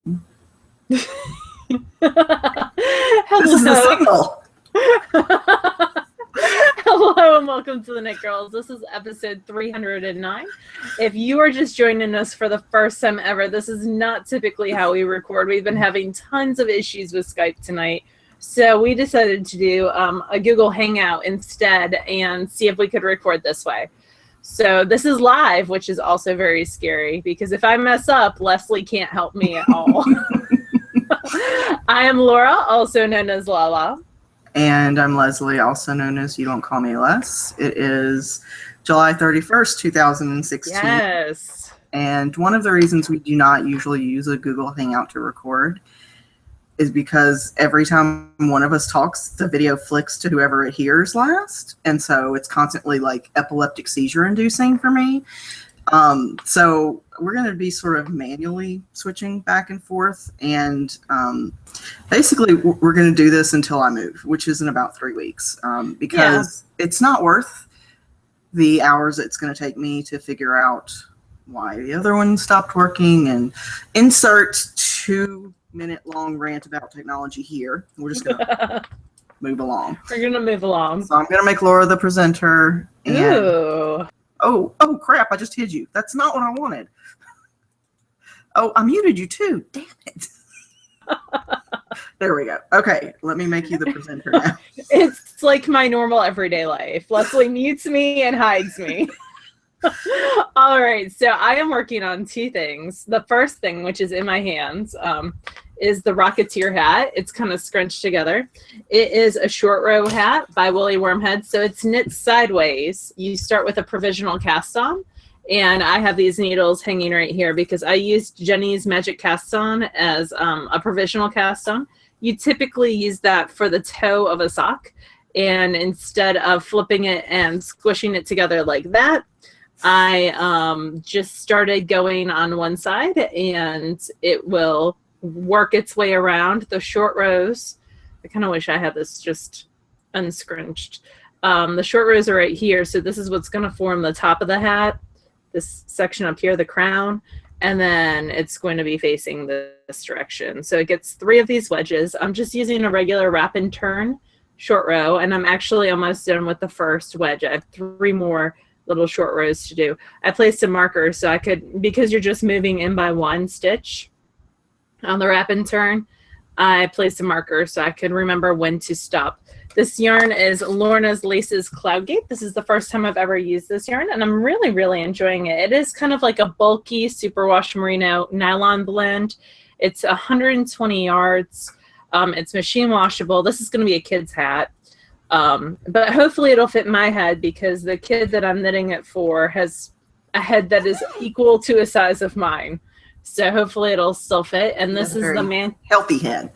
Hello. This is the signal. Hello and welcome to the Knit Girls. This is episode 309. If you are just joining us for the first time ever, this is not typically how we record. We've been having tons of issues with Skype tonight. So we decided to do a Google Hangout instead and see if we could record this way. So this is live, which is also very scary because if I mess up, Leslie can't help me at all. I am Laura, also known as Lala. And I'm Leslie, also known as You Don't Call Me Les. It is July 31st, 2016. Yes. And one of the reasons we do not usually use a Google Hangout to record is because every time one of us talks, the video flicks to whoever it hears last. And so it's constantly like epileptic seizure inducing for me. So we're going to be sort of manually switching back and forth. And basically, we're going to do this until I move, which is in about 3 weeks, because it's not worth the hours it's going to take me to figure out why the other one stopped working and insert 2-minute long rant about technology here. We're just going to move along. We're going to move along. So I'm going to make Laura the presenter. And Ooh. Oh, crap, I just hid you. That's not what I wanted. Oh, I muted you too. Damn it. There we go. Okay, let me make you the presenter now. It's like my normal everyday life. Leslie mutes me and hides me. All right, so I am working on two things. The first thing, which is in my hands, is the Rocketeer hat. It's kind of scrunched together. It is a short row hat by Woolly Wormhead. So it's knit sideways. You start with a provisional cast on. And I have these needles hanging right here because I used Jenny's Magic Cast On as a provisional cast on. You typically use that for the toe of a sock. And instead of flipping it and squishing it together like that, I just started going on one side and it will work its way around the short rows. I kind of wish I had this just unscrunched. The short rows are right here, so this is what's going to form the top of the hat, this section up here, the crown, and then it's going to be facing this direction. So it gets 3 of these wedges. I'm just using a regular wrap and turn short row, and I'm actually almost done with the first wedge. I have 3 more little short rows to do. I placed a marker so I could, because you're just moving in by 1 stitch on the wrap and turn, I placed a marker so I could remember when to stop. This yarn is Lorna's Laces Cloudgate. This is the first time I've ever used this yarn, and I'm really, really enjoying it. It is kind of like a bulky superwash merino nylon blend. It's 120 yards. It's machine washable. This is going to be a kid's hat. But hopefully it'll fit my head because the kid that I'm knitting it for has a head that is equal to a size of mine. So hopefully it'll still fit. And this is the healthy head.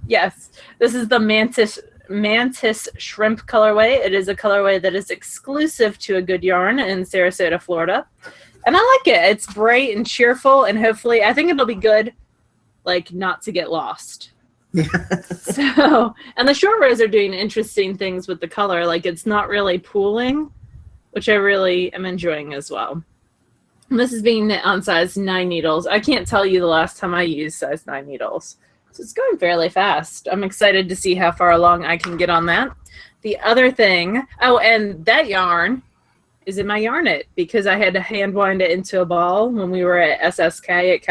Yes, this is the Mantis Shrimp colorway. It is a colorway that is exclusive to A Good Yarn in Sarasota, Florida. And I like it. It's bright and cheerful, and hopefully I think it'll be good, like, not to get lost. Yeah. So, and the short rows are doing interesting things with the color. Like, it's not really pooling, which I really am enjoying as well. And this is being knit on size 9 needles. I can't tell you the last time I used size 9 needles. So it's going fairly fast. I'm excited to see how far along I can get on that. The other thing, oh, and that yarn is in my yarn it because I had to hand wind it into a ball when we were at SSK.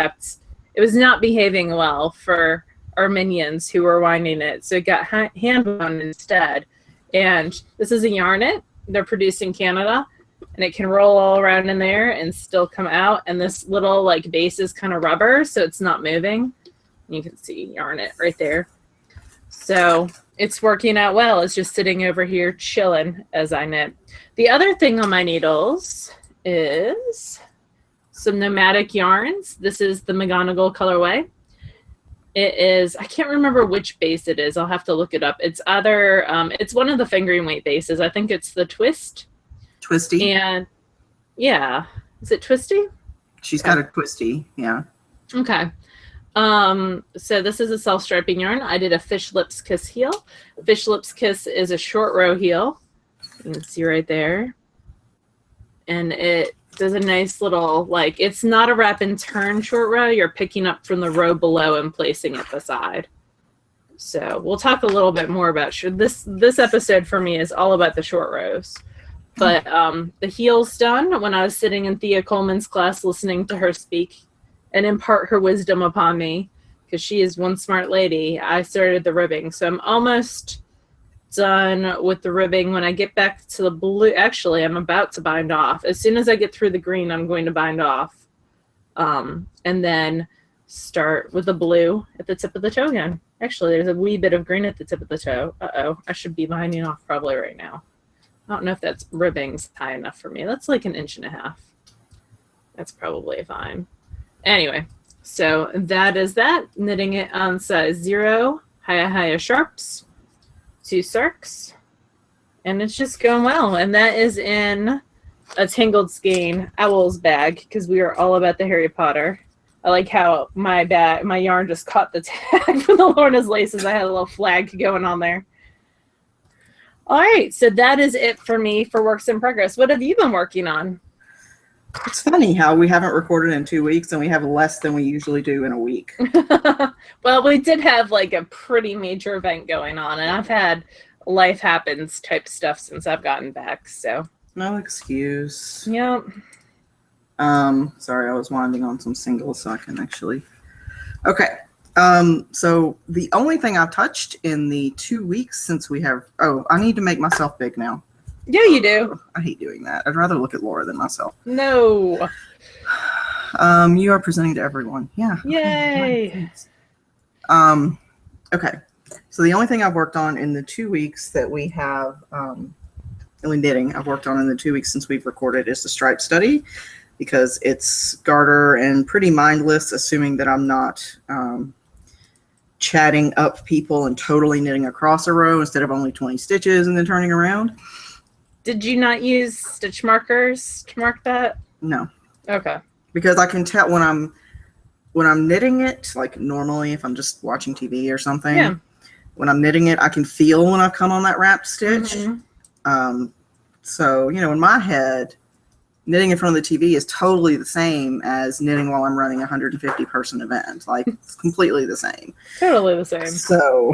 It was not behaving well for our minions who were winding it. So it got hand wound instead. And this is a yarn it. They're produced in Canada. And it can roll all around in there and still come out. And this little like base is kind of rubber, so it's not moving. You can see yarn it right there. So it's working out well. It's just sitting over here chilling as I knit. The other thing on my needles is some nomadic yarns. This is the McGonagall colorway. It is, I can't remember which base it is. I'll have to look it up. It's either, it's one of the fingering weight bases. I think it's the Twisty. And yeah, is it Twisty? She's got a Twisty, yeah. Okay. So this is a self-striping yarn. I did a Fish Lips Kiss heel. Fish Lips Kiss is a short row heel. You can see right there. And it does a nice little, like, it's not a wrap and turn short row. You're picking up from the row below and placing it beside. So we'll talk a little bit more about this episode for me is all about the short rows. But the heel's done. When I was sitting in Thea Coleman's class listening to her speak and impart her wisdom upon me, because she is one smart lady, I started the ribbing. So I'm almost done with the ribbing. When I get back to the blue, actually I'm about to bind off. As soon as I get through the green, I'm going to bind off, and then start with the blue at the tip of the toe again. Actually, there's a wee bit of green at the tip of the toe. I should be binding off probably right now. I don't know if that's ribbing's high enough for me. That's like 1.5 inches. That's probably fine. Anyway, so that is that. Knitting it on size 0, Haya Sharps, 2 Sarks, and it's just going well. And that is in a Tangled Skein Owl's bag, because we are all about the Harry Potter. I like how my yarn just caught the tag from the Lorna's laces. I had a little flag going on there. All right, so that is it for me for works in progress. What have you been working on? It's funny how we haven't recorded in 2 weeks and we have less than we usually do in a week. Well, we did have like a pretty major event going on, and I've had life happens type stuff since I've gotten back, so. No excuse. Yep. Sorry, I was winding on some singles so I can actually. Okay. So the only thing I've touched in the 2 weeks since we have, I need to make myself big now. Yeah, you do. I hate doing that. I'd rather look at Laura than myself. No. You are presenting to everyone. Yeah. Yay. Okay. So the only thing I've worked on in the 2 weeks that we have, only knitting I've worked on in the 2 weeks since we've recorded is the stripe study, because it's garter and pretty mindless, assuming that I'm not chatting up people and totally knitting across a row instead of only 20 stitches and then turning around. Did you not use stitch markers to mark that? No. Okay. Because I can tell when I'm knitting it, like normally if I'm just watching TV or something, yeah. When I'm knitting it, I can feel when I've come on that wrapped stitch. Mm-hmm. So, in my head, knitting in front of the TV is totally the same as knitting while I'm running a 150 person event. Like, it's completely the same. Totally the same. So,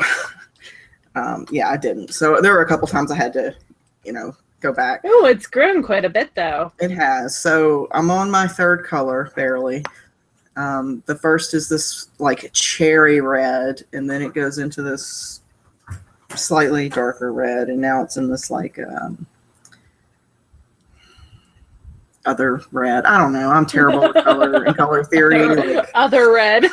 yeah, I didn't. So there were a couple times I had to, go back. Oh, it's grown quite a bit, though. It has. So I'm on my 3rd color, barely. The first is this, like, cherry red, and then it goes into this slightly darker red, and now it's in this, like, other red. I don't know. I'm terrible at color and color theory. Like, other red.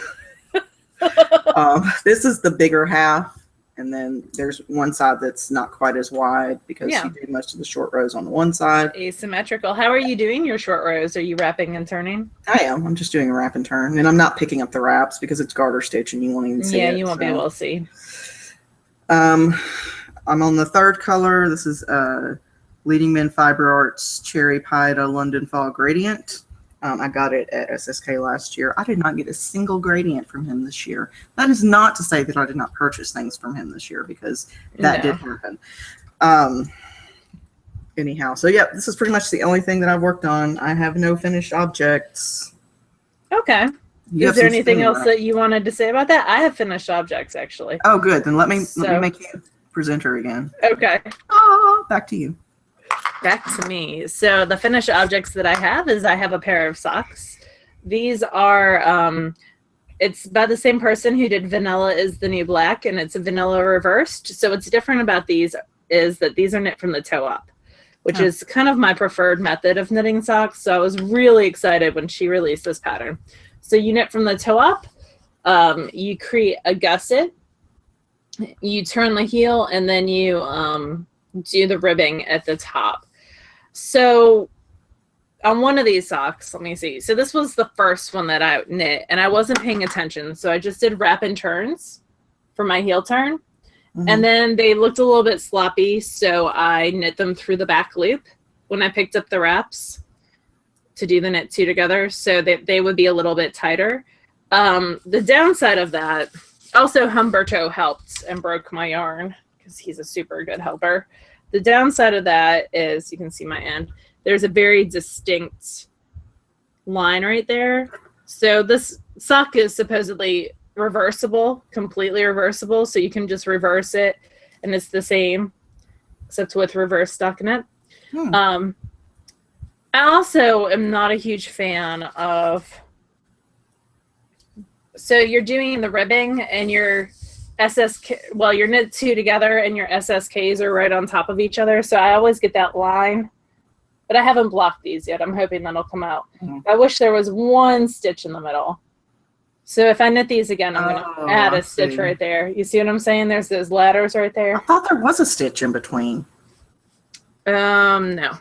This is the bigger half, and then there's one side that's not quite as wide because you do most of the short rows on the one side. Asymmetrical. How are you doing your short rows? Are you wrapping and turning? I am. I'm just doing a wrap and turn, and I'm not picking up the wraps because it's garter stitch and you won't even see it. Yeah, you won't be able to see. I'm on the 3rd color. This is Leading Men Fiber Arts Cherry Pida London Fall Gradient. I got it at SSK last year. I did not get a single gradient from him this year. That is not to say that I did not purchase things from him this year, because that did happen. Anyhow, so yeah, this is pretty much the only thing that I've worked on. I have no finished objects. Okay. Is there anything else that you wanted to say about that? I have finished objects, actually. Oh, good. Then let me make you presenter again. Okay. Back to you. Back to me. So the finished objects that I have is I have a pair of socks. These are, it's by the same person who did Vanilla is the New Black, and it's a vanilla reversed. So what's different about these is that these are knit from the toe up, which is kind of my preferred method of knitting socks. So I was really excited when she released this pattern. So you knit from the toe up, you create a gusset, you turn the heel, and then you do the ribbing at the top. So on one of these socks, let me see. So this was the first one that I knit, and I wasn't paying attention. So I just did wrap and turns for my heel turn. Mm-hmm. And then they looked a little bit sloppy, so I knit them through the back loop when I picked up the wraps to do the knit two together, so they would be a little bit tighter. The downside of that, also Humberto helped and broke my yarn because he's a super good helper. The downside of that is, you can see my end, there's a very distinct line right there. So this sock is supposedly reversible, completely reversible. So you can just reverse it and it's the same, except with reverse stockinette. I also am not a huge fan of, so you're doing the ribbing and your SSK, well, your knit two together and your SSKs are right on top of each other. So I always get that line, but I haven't blocked these yet. I'm hoping that'll come out. I wish there was one stitch in the middle. So if I knit these again, I'm going to add a stitch right there. You see what I'm saying? There's those ladders right there. I thought there was a stitch in between. No.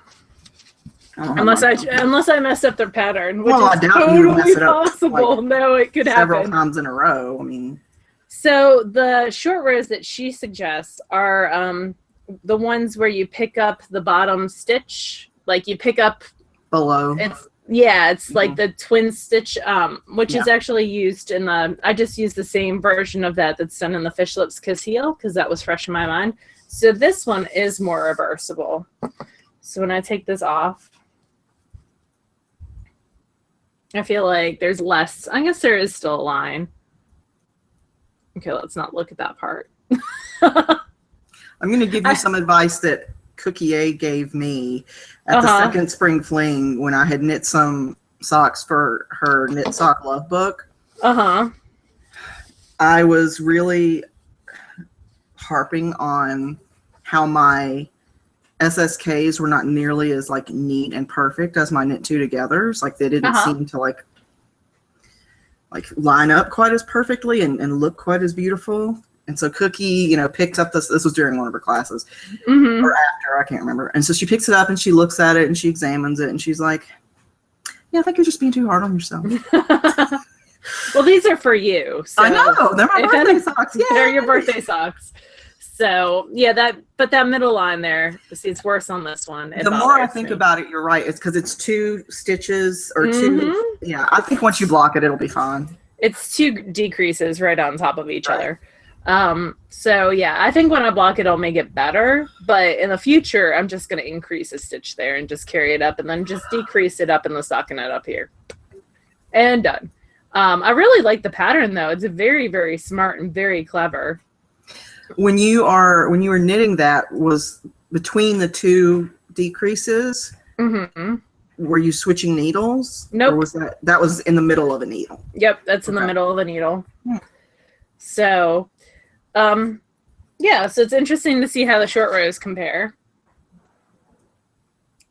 Unless I messed up their pattern, which I is doubt you would mess totally it up possible. like No, it could several happen. times in a row. I mean, so the short rows that she suggests are the ones where you pick up the bottom stitch, like you pick up below. It's like the twin stitch, which is actually used in the. I just used the same version of that that's done in the Fish Lips Kiss Heel because that was fresh in my mind. So this one is more reversible. So when I take this off, I feel like there's less. I guess there is still a line. Okay, let's not look at that part. I'm going to give you some advice that Cookie A gave me at the second spring fling when I had knit some socks for her Knit Sock Love book. I was really harping on how my SSKs were not nearly as like neat and perfect as my knit two togethers. Like they didn't seem to like line up quite as perfectly and look quite as beautiful. And so Cookie, picked up this was during one of her classes or after, I can't remember. And so she picks it up and she looks at it and she examines it and she's like, yeah, I think you're just being too hard on yourself. Well, these are for you. So I know. They're my birthday socks. Yeah. They're your birthday socks. So yeah, that middle line there, see, it's worse on this one. The more I think about it, you're right. It's because it's 2 stitches or 2. Yeah, I think once you block it, it'll be fine. It's 2 decreases right on top of each other. So yeah, I think when I block it, it'll make it better. But in the future, I'm just going to increase a stitch there and just carry it up and then just decrease it up in the stockinette up here. And done. I really like the pattern though. It's very, very smart and very clever. When you were knitting that, was between the 2 decreases, were you switching needles? Nope. Or was that was in the middle of a needle? Yep, that's in the middle of the needle. So, yeah, so it's interesting to see how the short rows compare.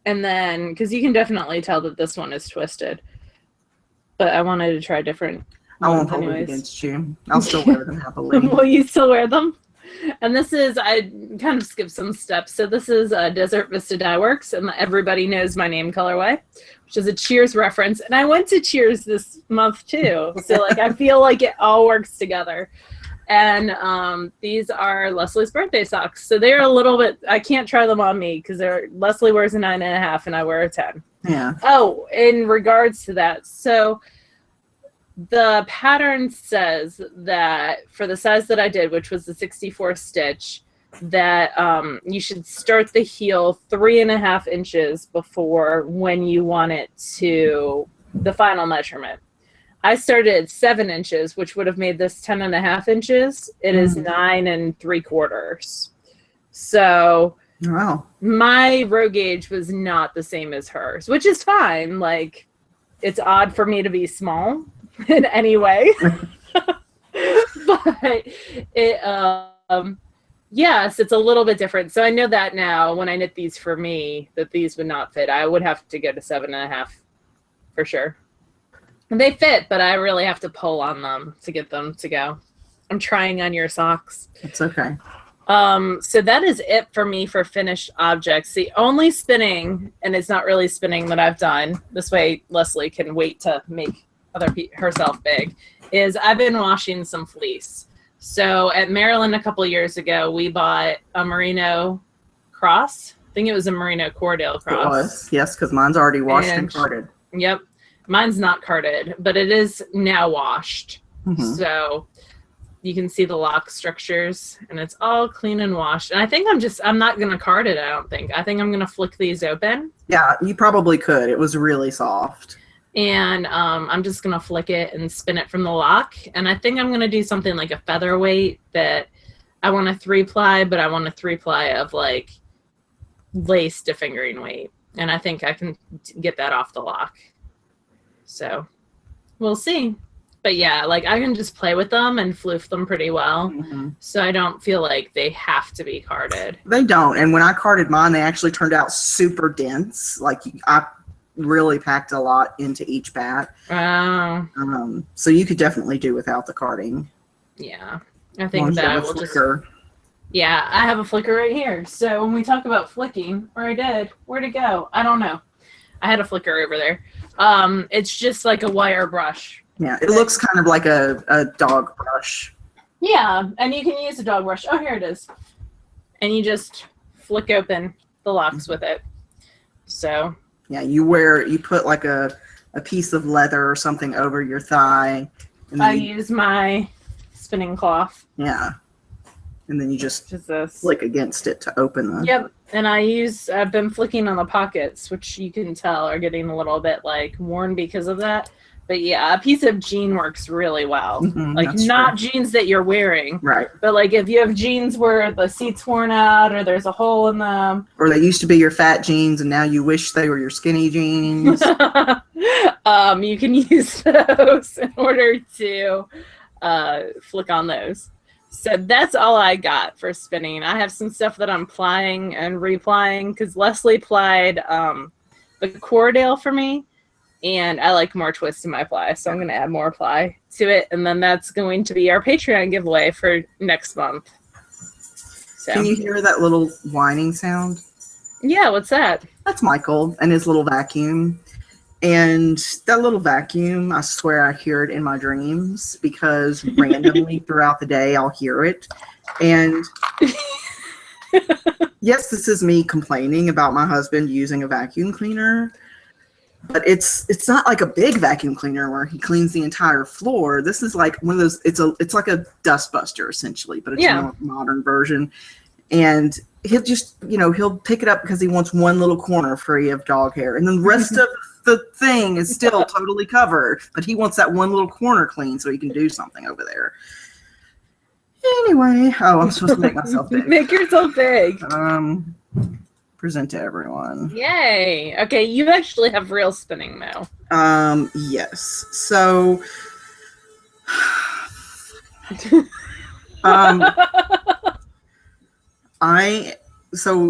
And then, because you can definitely tell that this one is twisted. But I wanted to try different. I won't hold it against you. I'll still wear them happily. Will you still wear them? And this is, I kind of skipped some steps. So this is Desert Vista Dye Works, and everybody knows my name colorway, which is a Cheers reference. And I went to Cheers this month too. So like I feel like it all works together. And these are Leslie's birthday socks. So they're a little bit, I can't try them on me because Leslie wears a 9.5 and I wear a 10. Yeah. Oh, in regards to that, so the pattern says that for the size that I did, which was the 64 stitch, that you should start the heel 3.5 inches before when you want it to the final measurement. I started at 7 inches, which would have made this 10.5 inches. It is 9 3/4. So wow, my row gauge was not the same as hers, which is fine. Like, it's odd for me to be small in any way. But it yes, it's a little bit different. So I know that now when I knit these for me, that these would not fit. I would have to go to 7.5 for sure. And they fit, but I really have to pull on them to get them to go. I'm trying on your socks. It's okay. So that is it for me for finished objects. The only spinning, and it's not really spinning that I've done, this way Leslie can wait to make herself big, is I've been washing some fleece. So at Maryland a couple of years ago, we bought a merino cross. I think it was a merino Cordale cross. It was, yes, because mine's already washed and carded. Yep. Mine's not carded, but it is now washed. So you can see the lock structures and it's all clean and washed. And I think I'm not going to card it. I think I'm going to flick these open. Yeah, you probably could. It was really soft. And I'm just going to flick it and spin it from the lock. And I think I'm going to do something like a featherweight that I want a 3-ply, but I want a 3-ply of like lace to fingering weight. And I think I can get that off the lock. So we'll see. But yeah, like I can just play with them and floof them pretty well. Mm-hmm. So I don't feel like they have to be carded. They don't. And when I carded mine, they actually turned out super dense. Like I really packed a lot into each bat. Wow. So you could definitely do without the carding. Yeah. I think that will just... Yeah, I have a flicker right here. So when we talk about flicking, or I did, where'd it go? I don't know. I had a flicker over there. It's just like a wire brush. Yeah, it looks kind of like a dog brush. Yeah, and you can use a dog brush. Oh, here it is. And you just flick open the locks with it. So. Yeah, you put like a piece of leather or something over your thigh. And I use my spinning cloth. Yeah. And then you just flick against it to open the... Yep, and I've been flicking on the pockets, which you can tell are getting a little bit like worn because of that. But yeah, a piece of jean works really well. Mm-hmm, like not jeans that you're wearing. Right. But like if you have jeans where the seat's worn out or there's a hole in them. Or they used to be your fat jeans and now you wish they were your skinny jeans. You can use those in order to flick on those. So that's all I got for spinning. I have some stuff that I'm plying and replying because Leslie plied the Cordale for me. And I like more twist in my ply, so I'm going to add more ply to it. And then that's going to be our Patreon giveaway for next month. So. Can you hear that little whining sound? Yeah, what's that? That's Michael and his little vacuum. And that little vacuum, I swear I hear it in my dreams because randomly throughout the day I'll hear it. And yes, this is me complaining about my husband using a vacuum cleaner. But it's not like a big vacuum cleaner where he cleans the entire floor. This is like one of those. It's like a dust buster essentially, but it's a more modern version. And he'll just he'll pick it up because he wants one little corner free of dog hair, and then the rest of the thing is still totally covered. But he wants that one little corner clean so he can do something over there. Anyway, I'm supposed to make myself big. Make yourself big. Present to everyone. Yay. Okay, you actually have real spinning now. Yes. So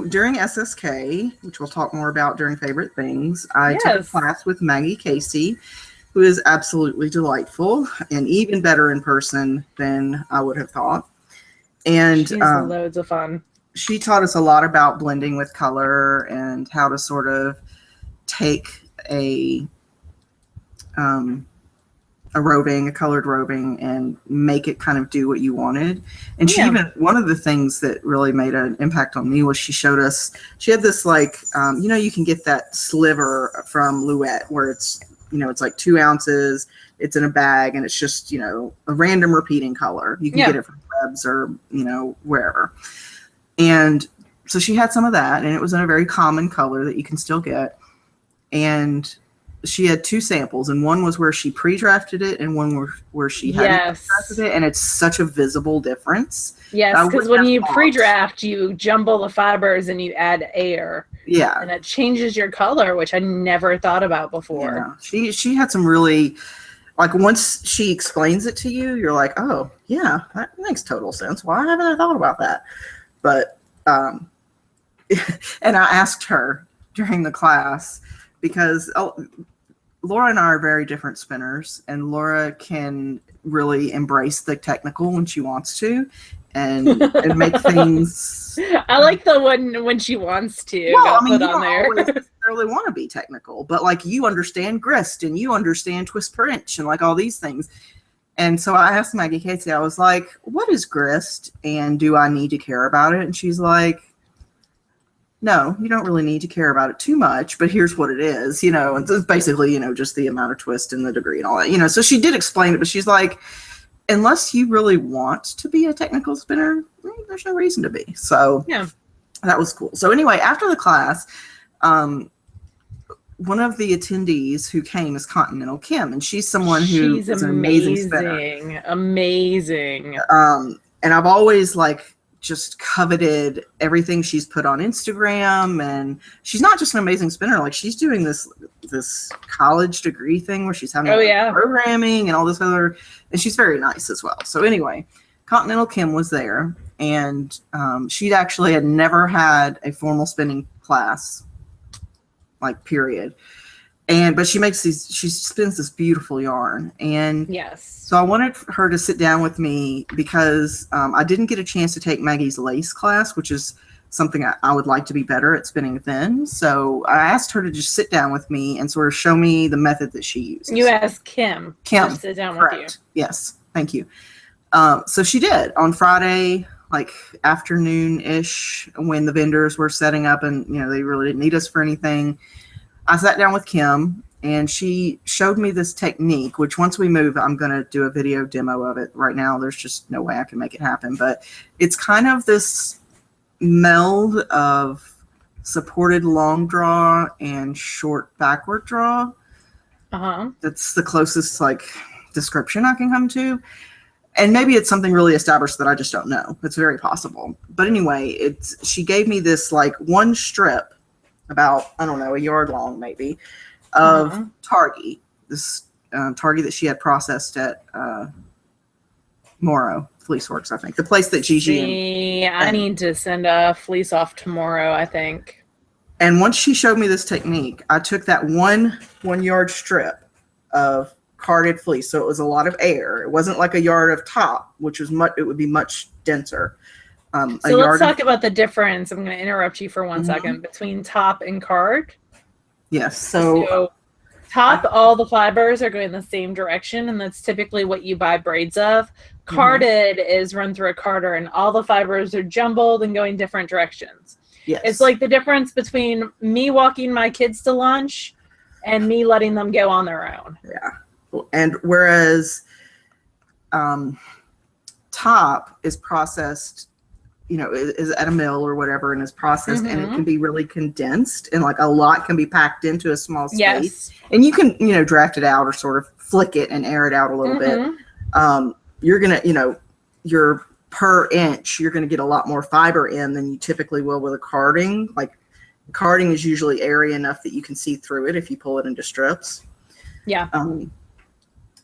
during SSK, which we'll talk more about during favorite things, I took a class with Maggie Casey, who is absolutely delightful and even better in person than I would have thought. And she's loads of fun. She taught us a lot about blending with color and how to sort of take a colored roving and make it kind of do what you wanted. And she even, one of the things that really made an impact on me was she showed us, she had this like, you can get that sliver from Louette where it's, it's like 2 ounces, it's in a bag and it's just, a random repeating color. You can get it from Webs or, wherever. And so she had some of that, and it was in a very common color that you can still get. And she had 2 samples, and one was where she pre-drafted it, and one where she hadn't pre-drafted it, and it's such a visible difference. Yes, because when you pre-draft, you jumble the fibers and you add air. Yeah. And it changes your color, which I never thought about before. Yeah. She had some really, like, once she explains it to you, you're like, oh, yeah, that makes total sense. Why haven't I thought about that? But, and I asked her during the class because Laura and I are very different spinners, and Laura can really embrace the technical when she wants to and make things. I like the one when she wants to. Well, I mean, put you on don't there. always necessarily want to be technical, but like you understand grist and you understand twist per inch and like all these things. And so I asked Maggie Casey, I was like, what is grist and do I need to care about it? And she's like, no, you don't really need to care about it too much, but here's what it is, and it's basically, just the amount of twist and the degree and all that, so she did explain it, but she's like, unless you really want to be a technical spinner, there's no reason to be. So yeah, that was cool. So anyway, after the class, one of the attendees who came is Continental Kim, and she's someone who is an amazing spinner. Amazing. And I've always like just coveted everything she's put on Instagram, and she's not just an amazing spinner. Like she's doing this college degree thing where she's having programming and all this other, and she's very nice as well. So anyway, Continental Kim was there, and she actually had never had a formal spinning class, like period. But she spins this beautiful yarn. And so I wanted her to sit down with me because I didn't get a chance to take Maggie's lace class, which is something I would like to be better at spinning thin. So I asked her to just sit down with me and sort of show me the method that she uses. You asked Kim to sit down with you. Yes, thank you. So she did on Friday, like afternoon-ish, when the vendors were setting up and, they really didn't need us for anything. I sat down with Kim, and she showed me this technique, which once we move, I'm going to do a video demo of it. Right now, there's just no way I can make it happen. But it's kind of this meld of supported long draw and short backward draw. That's the closest description I can come to. And maybe it's something really established that I just don't know. It's very possible. But anyway, she gave me this one strip, about, I don't know, a yard long maybe, of targi. This targi that she had processed at Morrow Fleece Works, I think. The place that Gigi I need to send a fleece off tomorrow, I think. And once she showed me this technique, I took that one yard strip of carded fleece. So it was a lot of air. It wasn't like a yard of top, which was it would be much denser. So let's talk about the difference. I'm going to interrupt you for one second between top and card. Yes. So top, all the fibers are going the same direction, and that's typically what you buy braids of. Carded is run through a carder, and all the fibers are jumbled and going different directions. Yes. It's like the difference between me walking my kids to lunch and me letting them go on their own. Yeah. And whereas top is processed, is at a mill or whatever, and is processed, and it can be really condensed, and a lot can be packed into a small space. And you can, draft it out or sort of flick it and air it out a little bit. You're going to, your per inch, you're going to get a lot more fiber in than you typically will with a carding. Carding is usually airy enough that you can see through it if you pull it into strips. Yeah.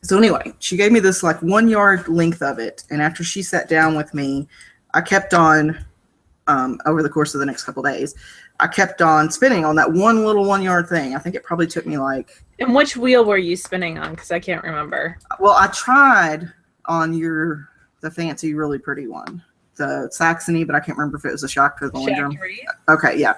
So anyway, she gave me this 1 yard length of it. And after she sat down with me, I kept on, over the course of the next couple of days, I kept on spinning on that one little 1 yard thing. I think it probably took me And which wheel were you spinning on? Because I can't remember. Well, I tried on the fancy, really pretty one, the Saxony, but I can't remember if it was a shock or the Lindrum. Okay, yeah.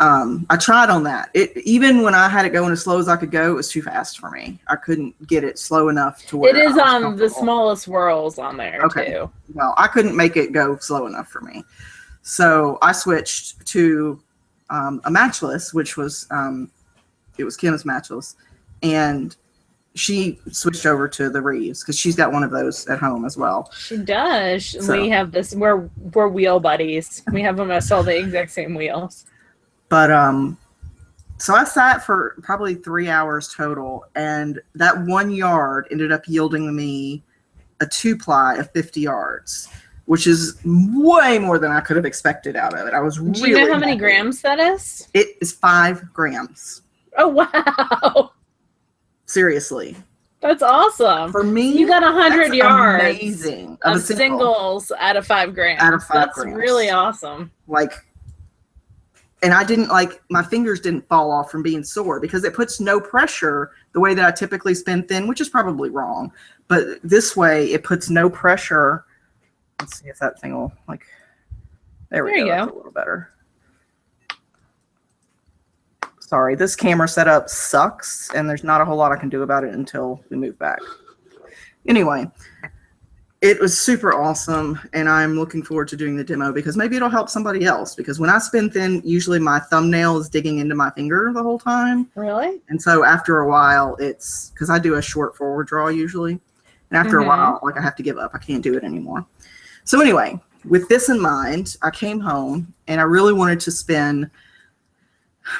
I tried on that. Even when I had it going as slow as I could go, it was too fast for me. I couldn't get it slow enough to where it is the smallest whirls on there too. Well, I couldn't make it go slow enough for me. So I switched to a matchless, which was it was Kim's matchless, and she switched over to the Reeves because she's got one of those at home as well. She does. So, we have this. We're wheel buddies. We have almost all the exact same wheels. But so I sat for probably 3 hours total, and that 1 yard ended up yielding me a 2-ply of 50 yards, which is way more than I could have expected out of it. I was really Do you know how many grams that is? It is 5 grams. Oh, wow. Seriously. That's awesome. For me, you got 100 yards amazing of singles out of 5 grams. Out of 5 grams. That's really awesome. And I didn't my fingers didn't fall off from being sore because it puts no pressure the way that I typically spin thin, which is probably wrong. But this way it puts no pressure. Let's see if that thing will there we go. That's a little better. Sorry, this camera setup sucks and there's not a whole lot I can do about it until we move back. Anyway, it was super awesome, and I'm looking forward to doing the demo because maybe it'll help somebody else. Because when I spin thin, usually my thumbnail is digging into my finger the whole time. Really? And so after a while, it's because I do a short forward draw usually. And after a while, I have to give up. I can't do it anymore. So anyway, with this in mind, I came home, and I really wanted to spin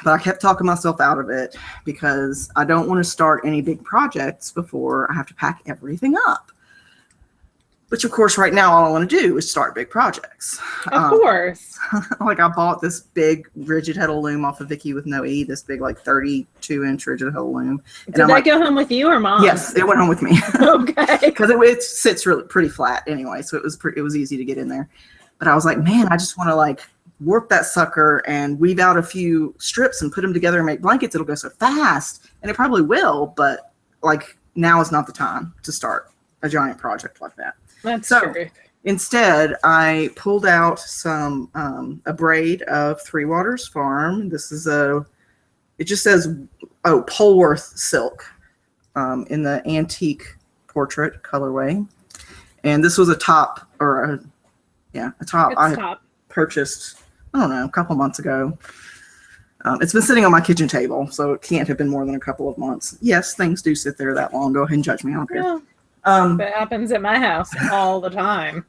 But I kept talking myself out of it because I don't want to start any big projects before I have to pack everything up. Which, of course, right now all I want to do is start big projects. Of course. Like I bought this big rigid heddle loom off of Vicky with no E, this big like 32-inch rigid heddle loom. And did that go home with you or Mom? Yes, it went home with me. Okay. Because it sits really pretty flat anyway, so it was easy to get in there. But I was like, man, I just want to like warp that sucker and weave out a few strips and put them together and make blankets. It'll go so fast, and it probably will. But like now is not the time to start a giant project like that. That's so true. Instead, I pulled out a braid of Three Waters Farm. This is it just says, Polworth silk in the antique portrait colorway. And this was a top I purchased, I don't know, a couple months ago. It's been sitting on my kitchen table, so it can't have been more than a couple of months. Yes, things do sit there that long. Go ahead and judge me. I don't care. Yeah. That happens at my house all the time.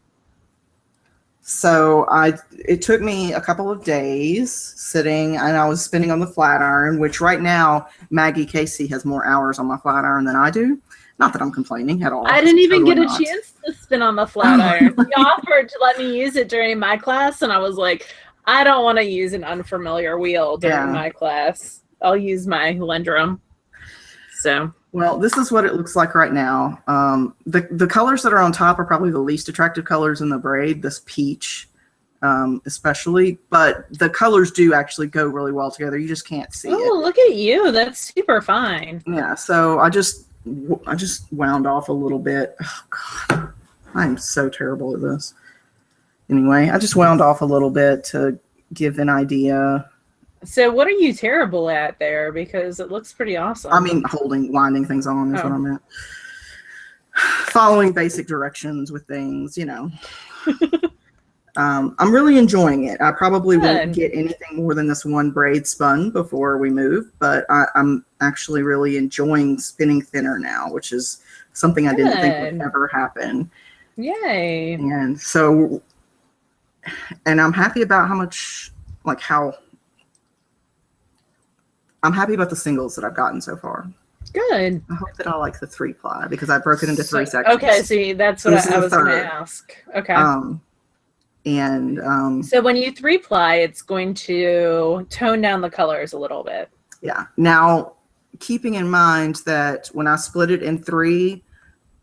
So it took me a couple of days sitting, and I was spinning on the flat iron, which right now Maggie Casey has more hours on my flat iron than I do. Not that I'm complaining at all. I didn't even get a chance to spin on the flat iron. He offered to let me use it during my class, and I was like, I don't want to use an unfamiliar wheel during my class. I'll use my Lendrum. So. Well, this is what it looks like right now. The colors that are on top are probably the least attractive colors in the braid, this peach especially, but the colors do actually go really well together. You just can't see it. Oh, look at you. That's super fine. Yeah, so I just wound off a little bit. Oh, God. I'm so terrible at this. Anyway, I just wound off a little bit to give an idea. So what are you terrible at there? Because it looks pretty awesome. I mean, winding things on is what I meant. Following basic directions with things, you know. I'm really enjoying it. I probably won't get anything more than this one braid spun before we move, but I'm actually really enjoying spinning thinner now, which is something I didn't think would ever happen. Yay. And so, and I'm happy about I'm happy about the singles that I've gotten so far. Good. I hope that I like the 3-ply because I broke it into 3 sections. Okay, see, that's what I was going to ask. Okay. So when you 3-ply, it's going to tone down the colors a little bit. Yeah. Now, keeping in mind that when I split it in 3,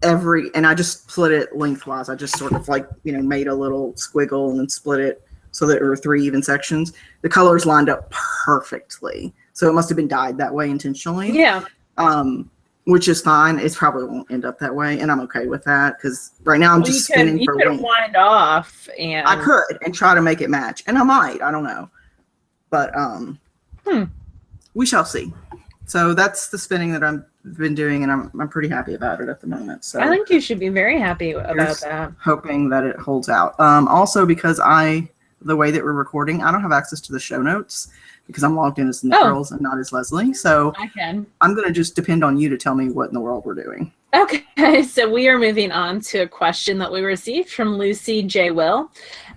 and I just split it lengthwise. I just sort of made a little squiggle and then split it so that there were 3 even sections. The colors lined up perfectly. So it must have been dyed that way intentionally. Yeah. Which is fine. It probably won't end up that way, and I'm okay with that because right now I'm just spinning for length. You could wind off, and I could and try to make it match, and I might. I don't know, but we shall see. So that's the spinning that I've been doing, and I'm pretty happy about it at the moment. So I think you should be very happy about that. Hoping that it holds out. Also, because the way that we're recording, I don't have access to the show notes because I'm logged in as the TheKnitGirlls and not as Leslie. So I'm going to just depend on you to tell me what in the world we're doing. Okay, so we are moving on to a question that we received from Lucy J. Will.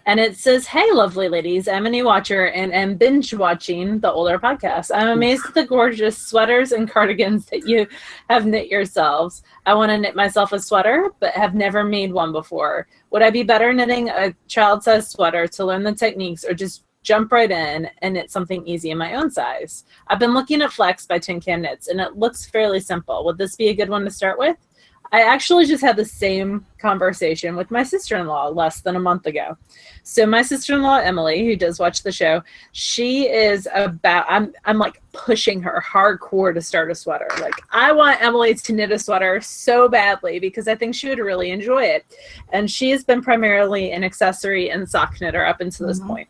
And it says, hey, lovely ladies, I'm a new watcher and am binge watching the older podcast. I'm amazed at the gorgeous sweaters and cardigans that you have knit yourselves. I want to knit myself a sweater, but have never made one before. Would I be better knitting a child-sized sweater to learn the techniques, or just jump right in and knit something easy in my own size? I've been looking at Flex by Tin Can Knits, and it looks fairly simple. Would this be a good one to start with? I actually just had the same conversation with my sister-in-law less than a month ago. So my sister-in-law, Emily, who does watch the show, she is I'm like pushing her hardcore to start a sweater. Like, I want Emily to knit a sweater so badly because I think she would really enjoy it. And she has been primarily an accessory and sock knitter up until this point.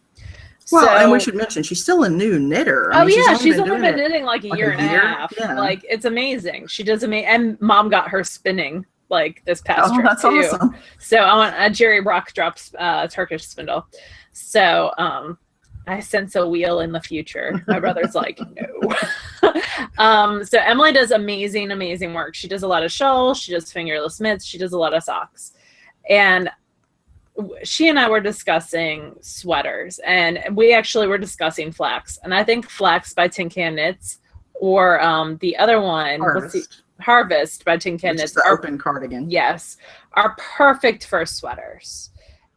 Well, and we should mention she's still a new knitter. She's only been knitting like a year and a half. Yeah. Like, it's amazing. She does amazing. And Mom got her spinning like this past trip that's too. Awesome. So I want a Jerry Brock drops Turkish spindle. So I sense a wheel in the future. My brother's like, no. So Emily does amazing work. She does a lot of shawls. She does fingerless mitts. She does a lot of socks. And she and I were discussing sweaters, and we actually were discussing flax. And I think Flax by Tin Can Knits, or the other one, Harvest by Tin Can Knits, the open cardigan. Yes, are perfect for sweaters.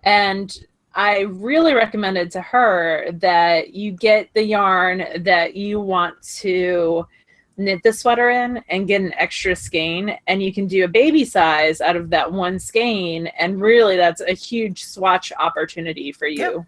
And I really recommended to her that you get the yarn that you want to knit the sweater in and get an extra skein, and you can do a baby size out of that one skein, and really that's a huge swatch opportunity for you.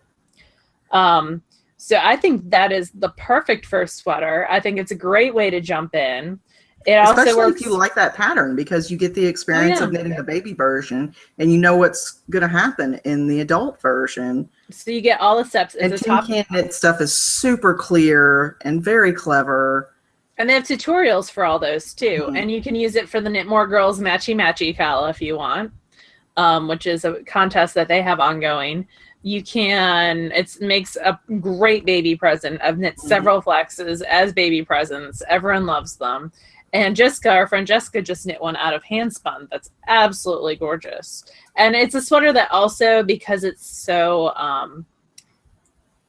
Yep. So I think that is the perfect first sweater. I think it's a great way to jump in. It Especially also works if you like that pattern, because you get the experience of knitting the baby version, and you know what's going to happen in the adult version. So you get all the steps. And Tin Can Knit stuff is super clear and very clever. And they have tutorials for all those too. And you can use it for the Knit More Girls Matchy Matchy Cala if you want, which is a contest that they have ongoing. You can, it makes a great baby present. I've knit several flaxes as baby presents. Everyone loves them. And Jessica, our friend Jessica, just knit one out of hand spun. That's absolutely gorgeous. And it's a sweater that also, because it's so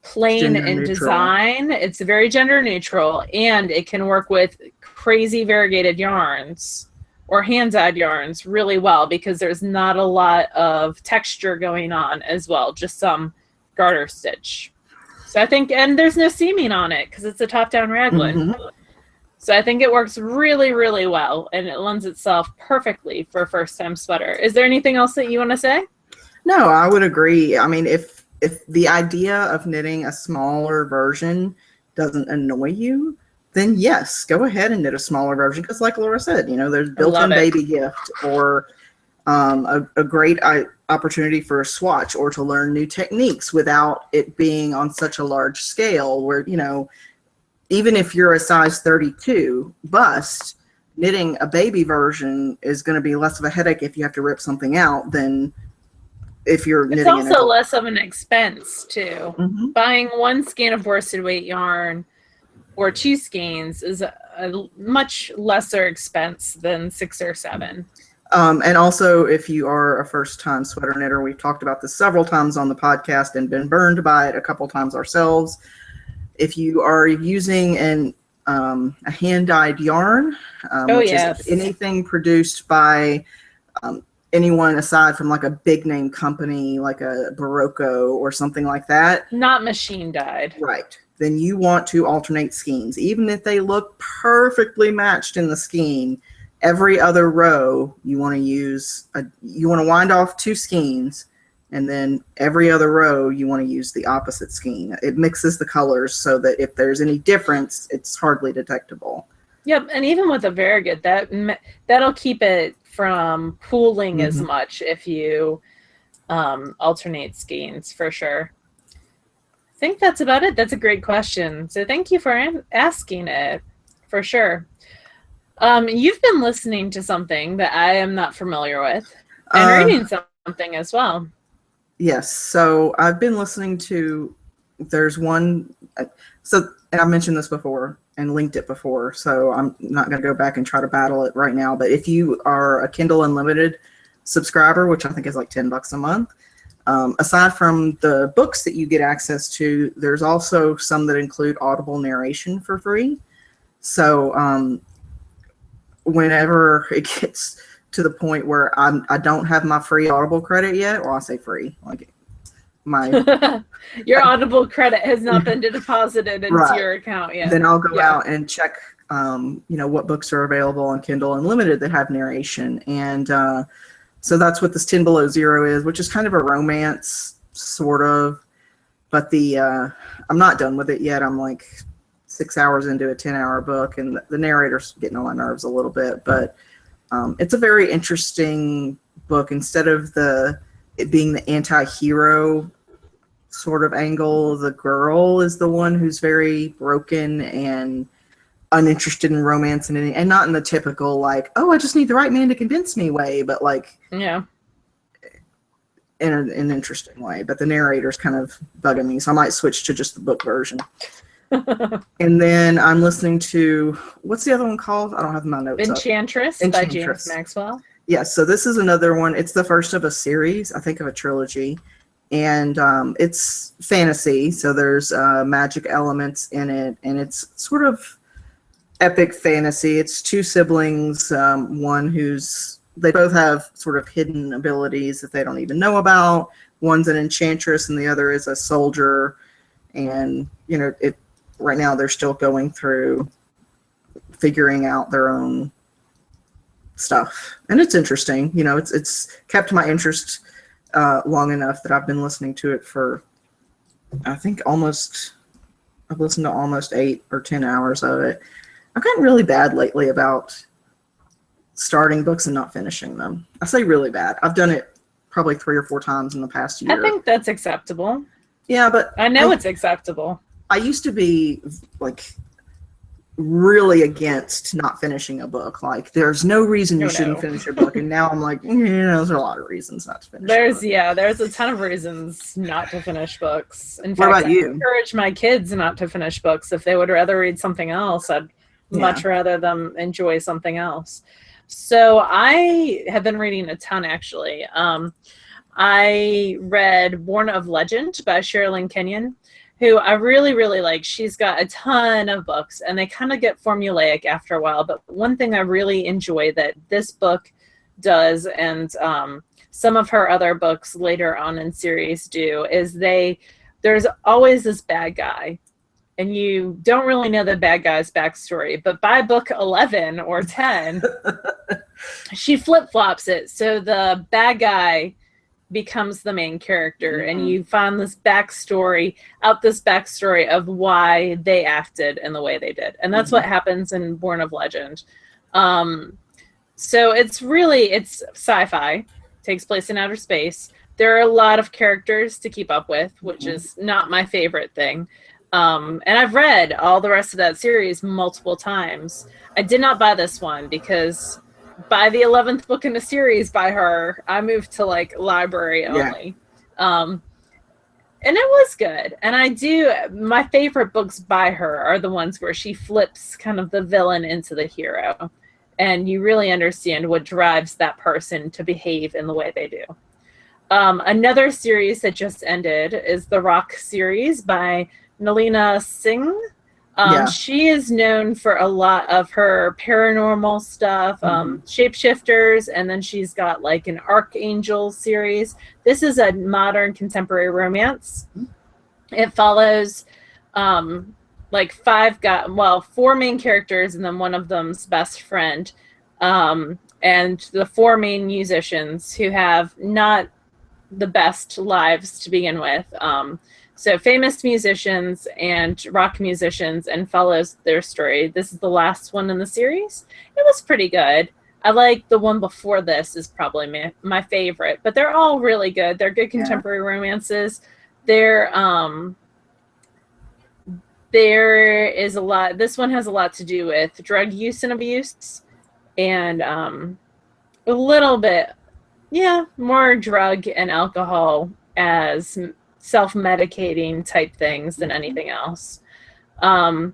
plain in design, it's very gender neutral, and it can work with crazy variegated yarns or hand-dyed yarns really well, because there's not a lot of texture going on as well, just some garter stitch. So I think, and there's no seaming on it because it's a top-down raglan. So I think it works really, really well, and it lends itself perfectly for a first-time sweater. Is there anything else that you want to say? No, I would agree. I mean, if the idea of knitting a smaller version doesn't annoy you, then yes, go ahead and knit a smaller version. Because like Laura said, you know, there's built-in baby gift, or a great opportunity for a swatch, or to learn new techniques without it being on such a large scale where, you know, even if you're a size 32 bust, knitting a baby version is going to be less of a headache if you have to rip something out than if you're knitting. It's also less of an expense too. Buying one skein of worsted weight yarn or 2 skeins is a much lesser expense than 6 or 7. And also, if you are a first-time sweater knitter, we've talked about this several times on the podcast and been burned by it a couple times ourselves. If you are using a hand-dyed yarn, which is anything produced by anyone aside from like a big name company like a Barocco or something like that. Not machine dyed. Right. Then you want to alternate skeins. Even if they look perfectly matched in the skein, every other row you want to use, you want to wind off 2 skeins, and then every other row you want to use the opposite skein. It mixes the colors so that if there's any difference, it's hardly detectable. Yep, and even with a variegated, that'll keep it from pooling as much if you alternate skeins, for sure. I think that's about it. That's a great question. So thank you for asking it, for sure. You've been listening to something that I am not familiar with, and reading something as well. Yes. So I've been listening to, there's one, so, and I've mentioned this before and linked it before, so I'm not going to go back and try to battle it right now. But if you are a Kindle Unlimited subscriber, which I think is like $10 a month, aside from the books that you get access to, there's also some that include Audible narration for free. So whenever it gets to the point where I don't have my free Audible credit yet, well, I say free, like my your Audible credit has not been deposited into your account yet. Then I'll go out and check, you know, what books are available on Kindle Unlimited that have narration, and so that's what this 10 Below Zero is, which is kind of a romance, sort of, but the I'm not done with it yet. I'm like 6 hours into a 10-hour book, and the narrator's getting on my nerves a little bit, but it's a very interesting book. Instead of it being the anti-hero sort of angle, the girl is the one who's very broken and uninterested in romance and not in the typical like, oh, I just need the right man to convince me way, but like in an interesting way. But the narrator's kind of bugging me, so I might switch to just the book version. And then I'm listening to, what's the other one called? I don't have my notes Enchantress up. by James Maxwell. Yes, so this is another one. It's the first of a series, I think of a trilogy. and it's fantasy, so there's magic elements in it, and it's sort of epic fantasy. It's two siblings, one they both have sort of hidden abilities that they don't even know about. One's an enchantress and the other is a soldier, and right now they're still going through figuring out their own stuff, and it's interesting. It's kept my interest long enough that I've been listening to it for, I think, I've listened to almost 8 or 10 hours of it. I've gotten really bad lately about starting books and not finishing them. I say really bad. I've done it probably 3 or 4 times in the past year. I think that's acceptable. Yeah, but I know it's acceptable. I used to be like really against not finishing a book. Like, there's no reason you shouldn't finish a book, and now I'm like, there's a lot of reasons not to finish. There's a ton of reasons not to finish books. In fact, what about you? I encourage my kids not to finish books. If they would rather read something else, I'd much rather them enjoy something else. So I have been reading a ton, actually. I read Born of Legend by Sherilyn Kenyon, who I really, really like. She's got a ton of books, and they kind of get formulaic after a while. But one thing I really enjoy that this book does, and some of her other books later on in series do, is there's always this bad guy, and you don't really know the bad guy's backstory. But by book 11 or 10, she flip-flops it. So the bad guy becomes the main character, and you find this backstory of why they acted in the way they did. And that's what happens in Born of Legend. So it's sci-fi, takes place in outer space. There are a lot of characters to keep up with, which is not my favorite thing. And I've read all the rest of that series multiple times. I did not buy this one because by the 11th book in the series by her, I moved to library only. And it was good. And my favorite books by her are the ones where she flips kind of the villain into the hero. And you really understand what drives that person to behave in the way they do. Another series that just ended is the Rock series by Nalina Singh. She is known for a lot of her paranormal stuff, shapeshifters, and then she's got an Archangel series. This is a modern contemporary romance. It follows 4 main characters, and then one of them's best friend, and the 4 main musicians who have not the best lives to begin with. So famous musicians and rock musicians, and follows their story. This is the last one in the series. It was pretty good. I like the one before this is probably my favorite, but they're all really good. They're good contemporary romances. There is a lot. This one has a lot to do with drug use and abuse, and a little bit, more drug and alcohol as self-medicating type things than anything else. So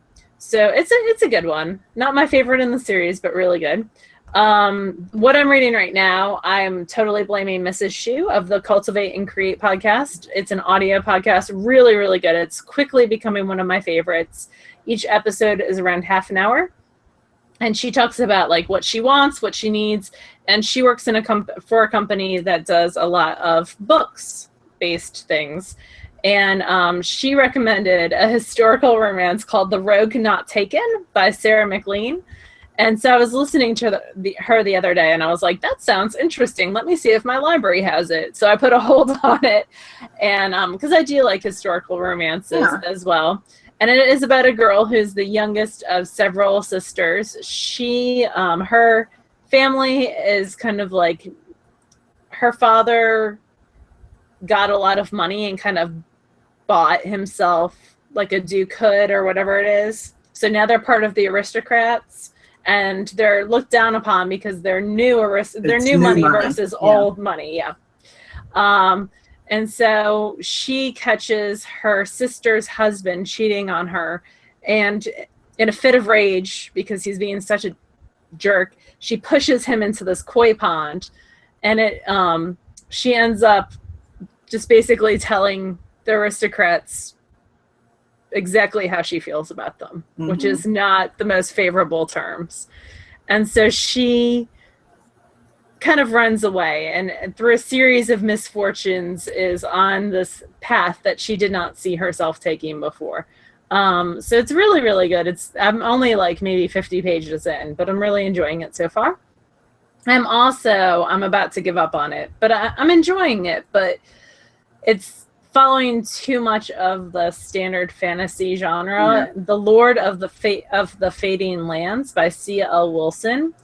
it's a good one. Not my favorite in the series, but really good. What I'm reading right now, I'm totally blaming Mrs. Shu of the Cultivate and Create podcast. It's an audio podcast, really, really good. It's quickly becoming one of my favorites. Each episode is around half an hour. And she talks about what she wants, what she needs. And she works for a company that does a lot of books-based things. And she recommended a historical romance called The Rogue Not Taken by Sarah McLean. And so I was listening to her the other day, and I was like, that sounds interesting. Let me see if my library has it. So I put a hold on it, and because I do like historical romances as well. And it is about a girl who's the youngest of several sisters. She, her family is kind of her father got a lot of money and kind of bought himself a duke hood or whatever it is. So now they're part of the aristocrats, and they're looked down upon because they're new money versus old money. And so she catches her sister's husband cheating on her, and in a fit of rage because he's being such a jerk, she pushes him into this koi pond, and she ends up just basically telling the aristocrats exactly how she feels about them, which is not the most favorable terms. And so she kind of runs away, and through a series of misfortunes is on this path that she did not see herself taking before. So it's really, really good. I'm only like maybe 50 pages in, but I'm really enjoying it so far. I'm about to give up on it, but I'm enjoying it, but it's following too much of the standard fantasy genre. Yeah. The Lord of the Fading Lands by C.L. Wilson.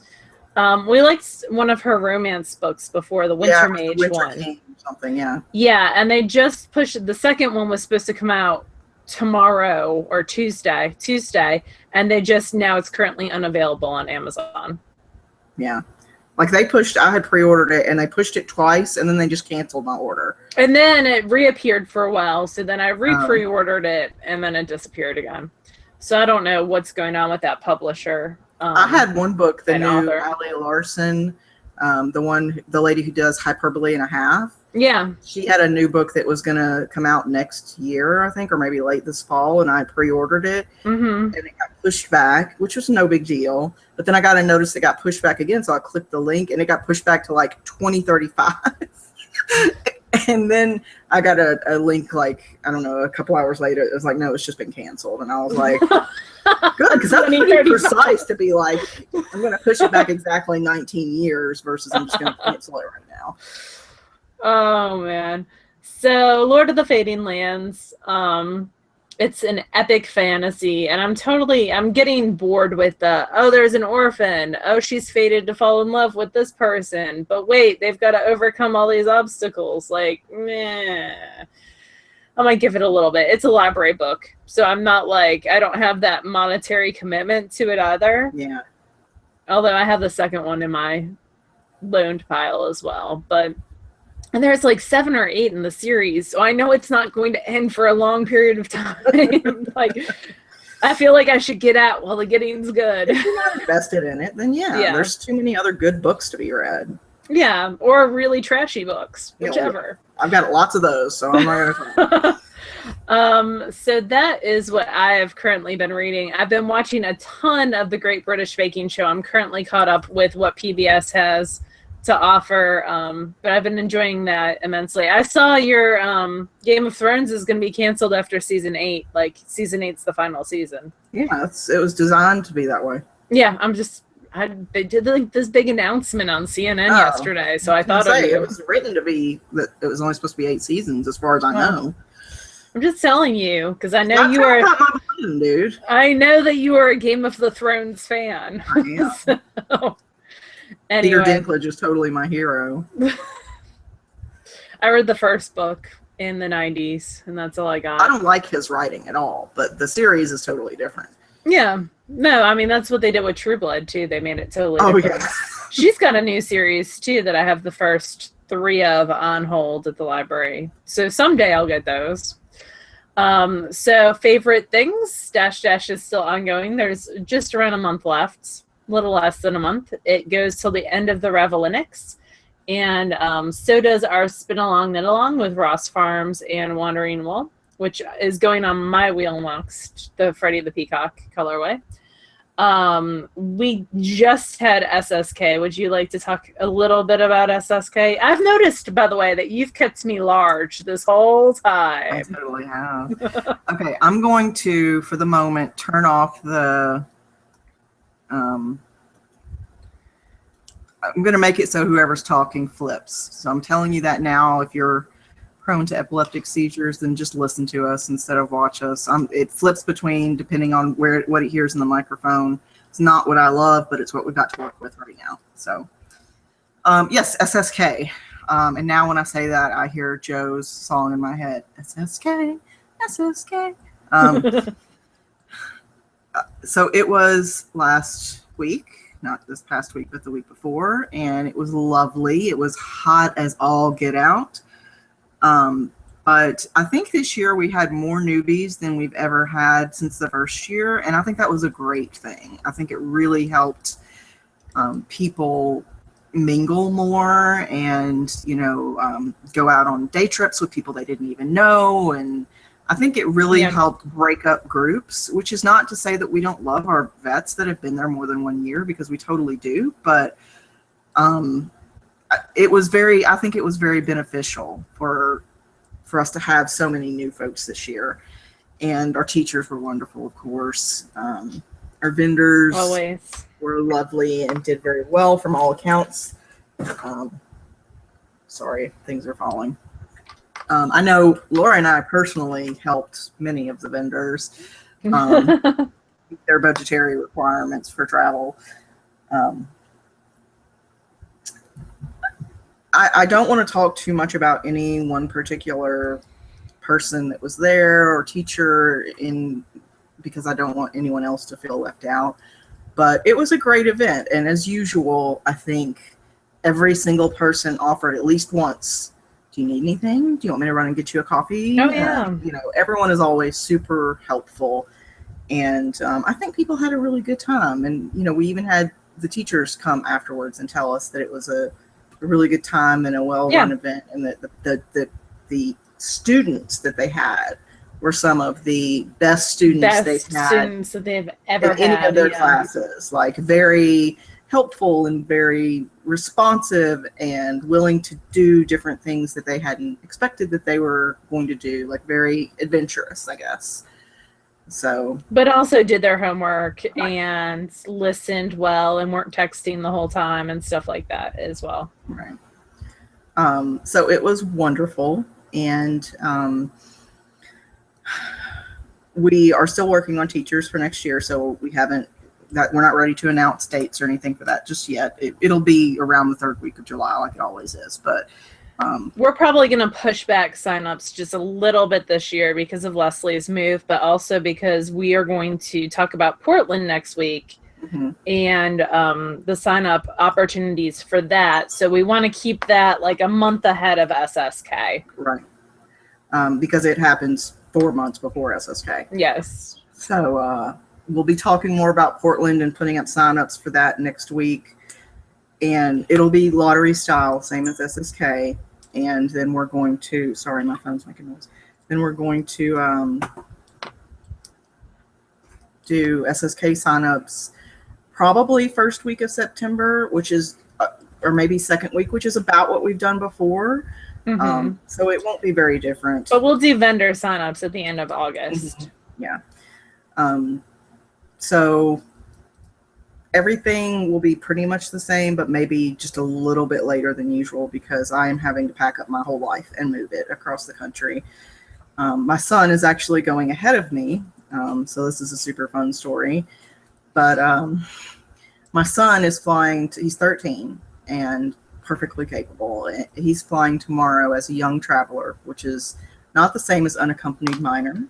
We liked one of her romance books before, the Winter Mage one. King or something, yeah. Yeah, and they just pushed, the second one was supposed to come out tomorrow or Tuesday, and now it's currently unavailable on Amazon. Yeah. Like I had pre-ordered it, and they pushed it twice, and then they just canceled my order. And then it reappeared for a while, so then I pre-ordered it, and then it disappeared again. So I don't know what's going on with that publisher. I had one book, the new Allie Larson, the lady who does Hyperbole and a Half. Yeah. She had a new book that was going to come out next year, I think, or maybe late this fall, and I pre-ordered it. And it got pushed back, which was no big deal. But then I got a notice it got pushed back again, so I clicked the link, and it got pushed back to like 2035. And then I got a link like, I don't know, a couple hours later. It was like, no, it's just been canceled. And I was like, good, because that's pretty precise to be like, I'm going to push it back exactly 19 years versus I'm just going to cancel it right now. Oh, man. So Lord of the Fading Lands, it's an epic fantasy, and I'm getting bored with there's an orphan. Oh, she's fated to fall in love with this person. But wait, they've got to overcome all these obstacles. Like, meh. I might give it a little bit. It's a library book, so I'm not like, I don't have that monetary commitment to it either. Yeah. Although I have the second one in my loaned pile as well. And there's like 7 or 8 in the series, so I know it's not going to end for a long period of time. Like, I feel like I should get out while the getting's good. If you're not invested in it, then yeah, there's too many other good books to be read. Yeah, or really trashy books, whichever. Yeah, I've got lots of those, so I'm not gonna So that is what I have currently been reading. I've been watching a ton of The Great British Baking Show. I'm currently caught up with what PBS has to offer, but I've been enjoying that immensely. I saw your Game of Thrones is going to be canceled after season 8. Like, season 8's the final season. Yeah, it was designed to be that way. Yeah, they did like this big announcement on CNN yesterday, so I thought it was written to be that it was only supposed to be 8 seasons, as far as I know. I'm just telling you because I know you are. Dude. I know that you are a Game of the Thrones fan. I am. So, anyway. Peter Dinklage is totally my hero. I read the first book in the 90s, and that's all I got. I don't like his writing at all, but the series is totally different. Yeah. No, I mean, that's what they did with True Blood, too. They made it totally different. Yeah. She's got a new series, too, that I have the first 3 of on hold at the library. So someday I'll get those. So favorite things, Dash is still ongoing. There's just around a month left, a little less than a month. It goes till the end of the Revelinics. And so does our Spin Along Knit Along with Ross Farms and Wandering Wool, which is going on my wheel next, the Freddie the Peacock colorway. We just had SSK. Would you like to talk a little bit about SSK? I've noticed, by the way, that you've kept me large this whole time. I totally have. Okay, I'm going to, for the moment, turn off the... I'm going to make it so whoever's talking flips. So I'm telling you that now. If you're prone to epileptic seizures, then just listen to us instead of watch us. It flips between, depending on what it hears in the microphone. It's not what I love, but it's what we've got to work with right now. So, yes, SSK. And now when I say that, I hear Joe's song in my head. SSK, SSK. So it was last week. Not this past week, but the week before, and it was lovely. It was hot as all get out. But I think this year we had more newbies than we've ever had since the first year, and I think that was a great thing. I think it really helped people mingle more and, go out on day trips with people they didn't even know. And I think it really helped break up groups, which is not to say that we don't love our vets that have been there more than 1 year, because we totally do. But I think it was very beneficial for us to have so many new folks this year. And our teachers were wonderful, of course. Our vendors always were lovely and did very well from all accounts. Sorry, things are falling. I know Laura and I personally helped many of the vendors meet their budgetary requirements for travel. I don't want to talk too much about any one particular person that was there or teacher because I don't want anyone else to feel left out. But it was a great event. And as usual, I think every single person offered at least once, do you need anything? Do you want me to run and get you a coffee? Oh, yeah. Everyone is always super helpful. And I think people had a really good time. And, we even had the teachers come afterwards and tell us that it was a really good time and a well-run event. And that the students that they had were some of the best students they've ever had in any of their classes. Like, very helpful and very responsive and willing to do different things that they hadn't expected that they were going to do. Like, very adventurous, I guess. So, but also did their homework and listened well and weren't texting the whole time and stuff like that as well. Right. So it was wonderful. And we are still working on teachers for next year, so we're not ready to announce dates or anything for that just yet. It'll be around the third week of July, like it always is. But we're probably going to push back signups just a little bit this year because of Leslie's move, but also because we are going to talk about Portland next week and the sign up opportunities for that. So we want to keep that like a month ahead of SSK. Right. Because it happens 4 months before SSK. Yes. So we'll be talking more about Portland and putting up signups for that next week. And it'll be lottery style, same as SSK. And then we're going to, sorry, my phone's making noise. Then we're going to do SSK signups probably first week of September, which is, or maybe second week, which is about what we've done before. So it won't be very different. But we'll do vendor signups at the end of August. Yeah. So everything will be pretty much the same, but maybe just a little bit later than usual because I am having to pack up my whole life and move it across the country. My son is actually going ahead of me. So this is a super fun story. But my son is flying, he's 13 and perfectly capable. He's flying tomorrow as a young traveler, which is not the same as unaccompanied minor.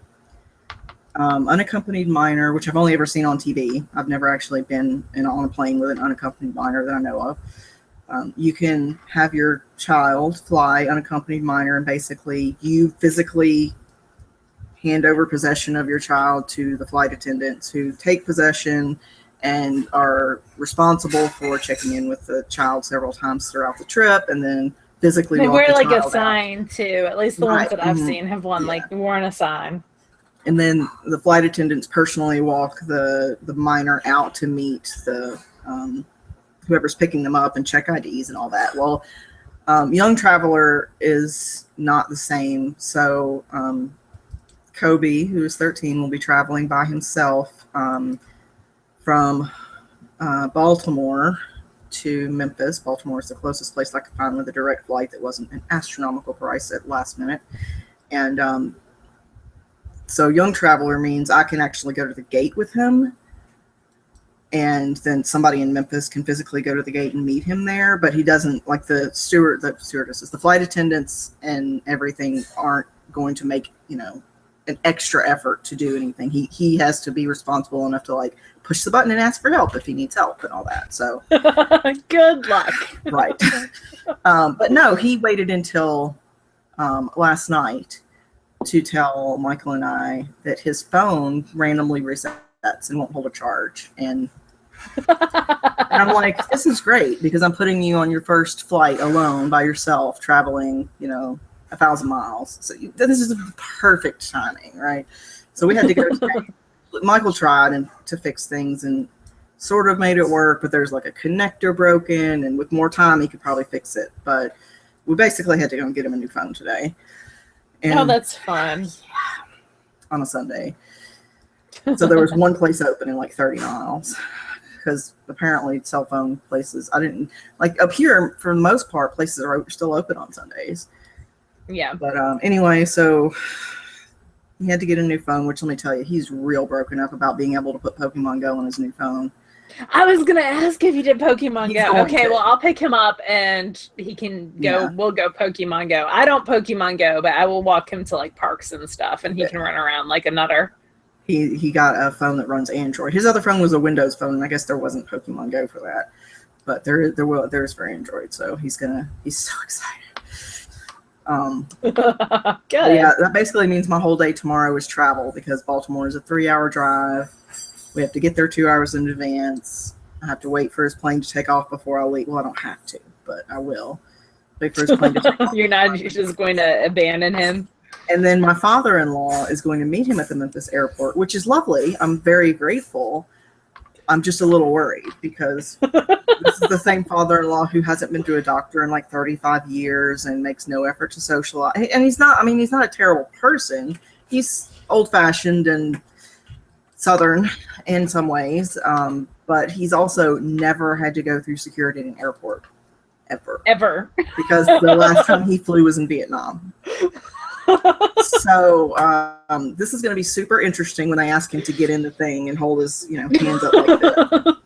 Unaccompanied minor, which I've only ever seen on TV. I've never actually been on a plane with an unaccompanied minor that I know of. You can have your child fly unaccompanied minor, and basically you physically hand over possession of your child to the flight attendants who take possession and are responsible for checking in with the child several times throughout the trip, and then physically they walk wear the like a child sign out. too. At least the ones that I've seen have worn a sign. And then the flight attendants personally walk the minor out to meet the whoever's picking them up and check IDs and all that. Well, young traveler is not the same. So Kobe, who is 13, will be traveling by himself from Baltimore to Memphis. Baltimore is the closest place I could find with a direct flight that wasn't an astronomical price at last minute. And so young traveler means I can actually go to the gate with him, and then somebody in Memphis can physically go to the gate and meet him there. But he doesn't, like the stewardesses, the flight attendants and everything aren't going to make, an extra effort to do anything. He has to be responsible enough to like push the button and ask for help if he needs help and all that. So good luck. Right. But no, he waited until last night to tell Michael and I that his phone randomly resets and won't hold a charge. And And I'm like, this is great because I'm putting you on your first flight alone by yourself, traveling, 1,000 miles. So this is perfect timing, right? So we had to go today. Michael tried to fix things and sort of made it work, but there's like a connector broken, and with more time, he could probably fix it. But we basically had to go and get him a new phone today. And, that's fun. Yeah, on a Sunday. So there was one place open in like 30 miles. Because apparently cell phone places, I didn't like up here for the most part, places are still open on Sundays. Yeah. But anyway, so he had to get a new phone, which let me tell you, he's real broken up about being able to put Pokemon Go on his new phone. I was going to ask if you did Pokemon Go. Okay, well, I'll pick him up and he can go. Yeah. We'll go Pokemon Go. I don't Pokemon Go, but I will walk him to like parks and stuff and he can run around like a nutter. He got a phone that runs Android. His other phone was a Windows phone, and I guess there wasn't Pokemon Go for that. But there's for Android, so he's so excited. Good. Yeah, that basically means my whole day tomorrow is travel because Baltimore is a 3-hour drive. We have to get there 2 hours in advance. I have to wait for his plane to take off before I leave. Well, I don't have to, but I will wait for his plane to take off. You're just going to abandon him. And then my father-in-law is going to meet him at the Memphis airport, which is lovely. I'm very grateful. I'm just a little worried because this is the same father-in-law who hasn't been to a doctor in like 35 years and makes no effort to socialize. And he's not a terrible person. He's old-fashioned and Southern in some ways, but he's also never had to go through security at an airport, ever. Because the last time he flew was in Vietnam. So this is going to be super interesting when I ask him to get in the thing and hold his hands up like that.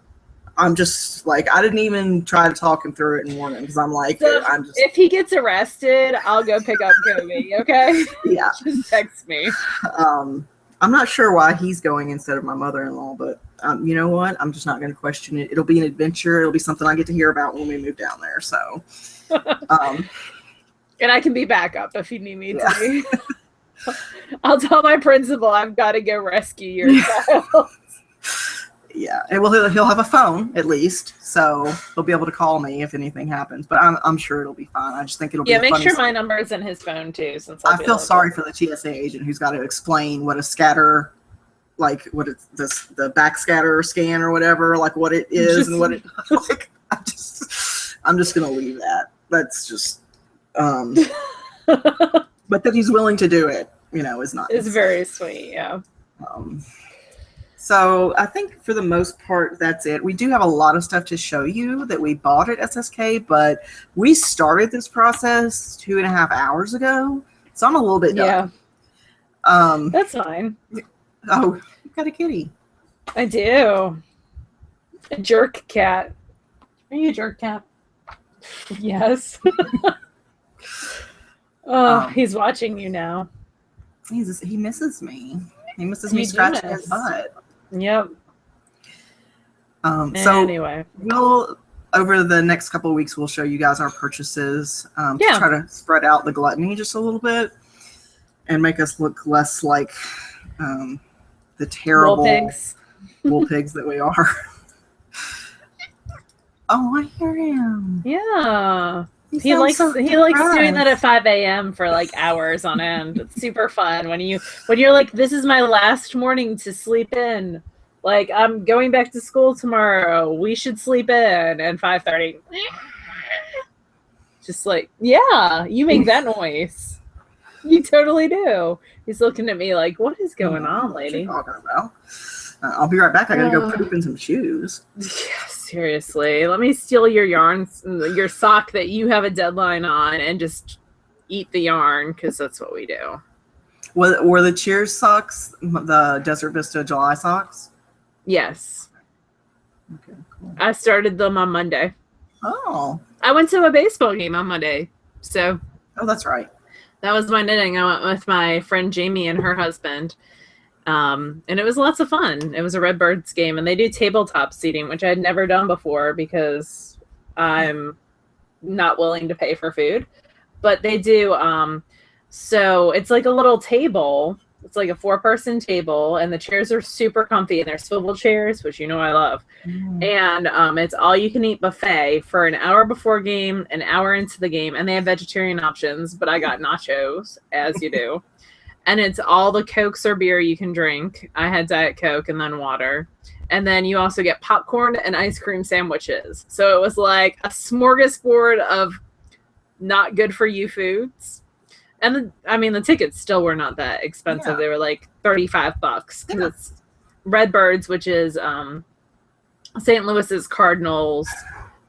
I'm just like, I didn't even try to talk him through it and warn him because I'm like, if he gets arrested, I'll go pick up Kobe, okay? Yeah. Just text me. I'm not sure why he's going instead of my mother-in-law, but you know what? I'm just not going to question it. It'll be an adventure. It'll be something I get to hear about when we move down there. So, and I can be backup if you need me to be. I'll tell my principal I've got to go rescue your child. Yeah, and he'll have a phone at least, so he'll be able to call me if anything happens. But I'm sure it'll be fine. I just think it'll be. Yeah, make sure my number is in his phone too. Since I feel sorry for the TSA agent who's got to explain what a scatter, like what it's the backscatter scan or whatever, like what it is and what it like. I'm just gonna leave that. That's just. But that he's willing to do it, is not. It's very sweet, yeah. So I think for the most part, that's it. We do have a lot of stuff to show you that we bought at SSK, but we started this process 2.5 hours ago, so I'm a little bit done. Yeah. That's fine. Oh, you've got a kitty. I do. A jerk cat. Are you a jerk cat? Yes. He's watching you now. He misses me. He misses me scratching his butt. Yep. So anyway, we'll over the next couple of weeks we'll show you guys our purchases to try to spread out the gluttony just a little bit and make us look less like the terrible wool pigs that we are. Oh, I hear him. Yeah. He likes doing that at 5 a.m. for like hours on end. It's super fun when you're like, this is my last morning to sleep in. Like, I'm going back to school tomorrow. We should sleep in. And 5:30. Just like, yeah, you make that noise. You totally do. He's looking at me like, what is going on, lady? What are you talking about? I'll be right back. I gotta go poop in some shoes. Yeah, seriously. Let me steal your yarn, your sock that you have a deadline on, and just eat the yarn, because that's what we do. Were the Cheers socks the Desert Vista July socks? Yes. Okay, cool. I started them on Monday. Oh. I went to a baseball game on Monday, so. Oh, that's right. That was my knitting. I went with my friend Jamie and her husband. And it was lots of fun. It was a Redbirds game, and they do tabletop seating, which I had never done before because I'm not willing to pay for food. But they do. So it's like a little table, It's like a 4-person table, and the chairs are super comfy, and they're swivel chairs, which you know I love. And it's all you can eat buffet for an hour before game, an hour into the game, and they have vegetarian options, but I got nachos, as you do. And it's all the Cokes or beer you can drink. I had Diet Coke and then water. And then you also get popcorn and ice cream sandwiches. So it was like a smorgasbord of not good for you foods. And the tickets still were not that expensive. Yeah. They were like $35 because it's Redbirds, which is St. Louis's Cardinals,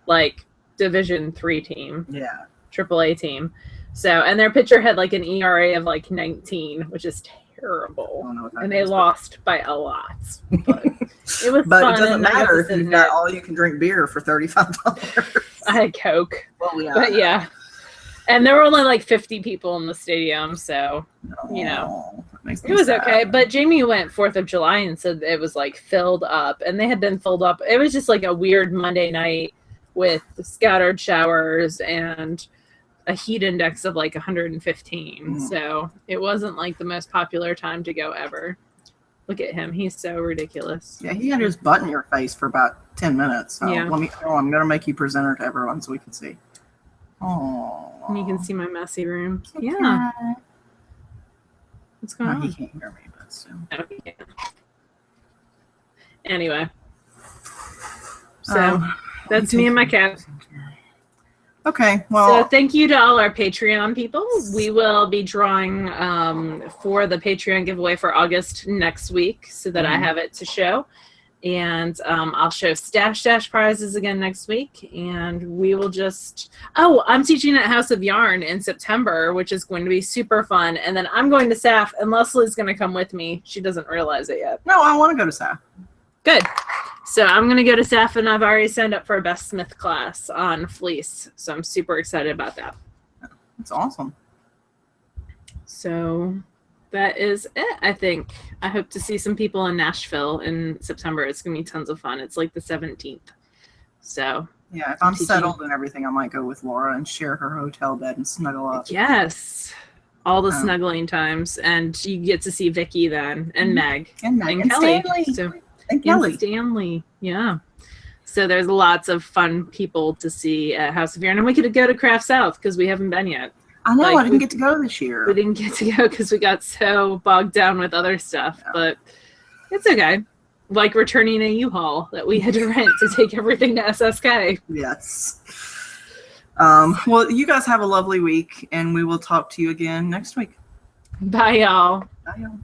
like Division 3 team. Yeah. AAA team. So, and their pitcher had like an ERA of like 19, which is terrible. And they lost by a lot. But it was but fun. It doesn't matter if you've got all you can drink beer for $35. I had Coke. Well, yeah. But yeah. And there were only like 50 people in the stadium, so, you know, it was sad. Okay. But Jamie went 4th of July and said it was like filled up, and they had been filled up. It was just like a weird Monday night with scattered showers and a heat index of like 115. So it wasn't like the most popular time to go ever. Look at him. He's so ridiculous. Yeah, he had his butt in your face for about 10 minutes. So I'm going to make you presenter to everyone so we can see. Oh. And you can see my messy room. Okay. Yeah. What's going on? He can't hear me, but still. Okay. Anyway. So that's me and my cat. Okay. Well, so thank you to all our Patreon people. We will be drawing for the Patreon giveaway for August next week so that I have it to show. And I'll show Stash prizes again next week. And we will just... Oh, I'm teaching at House of Yarn in September, which is going to be super fun. And then I'm going to SAF, and Leslie's going to come with me. She doesn't realize it yet. No, I want to go to SAF. Good. So I'm going to go to SAF, and I've already signed up for a Best Smith class on fleece. So I'm super excited about that. That's awesome. So... that is it, I think. I hope to see some people in Nashville in September. It's going to be tons of fun. It's like the 17th. So. Yeah, if I'm settled and everything, I might go with Laura and share her hotel bed and snuggle up. Yes. All the snuggling times. And you get to see Vicky then. And Meg. And Kelly. Stanley. So, and Kelly. And Stanley. Yeah. So there's lots of fun people to see at House of Yarn. And we could go to Craft South because we haven't been yet. I know, I didn't get to go this year. We didn't get to go because we got so bogged down with other stuff, but it's okay. Like returning a U-Haul that we had to rent to take everything to SSK. Yes. Well, you guys have a lovely week, and we will talk to you again next week. Bye, y'all. Bye, y'all.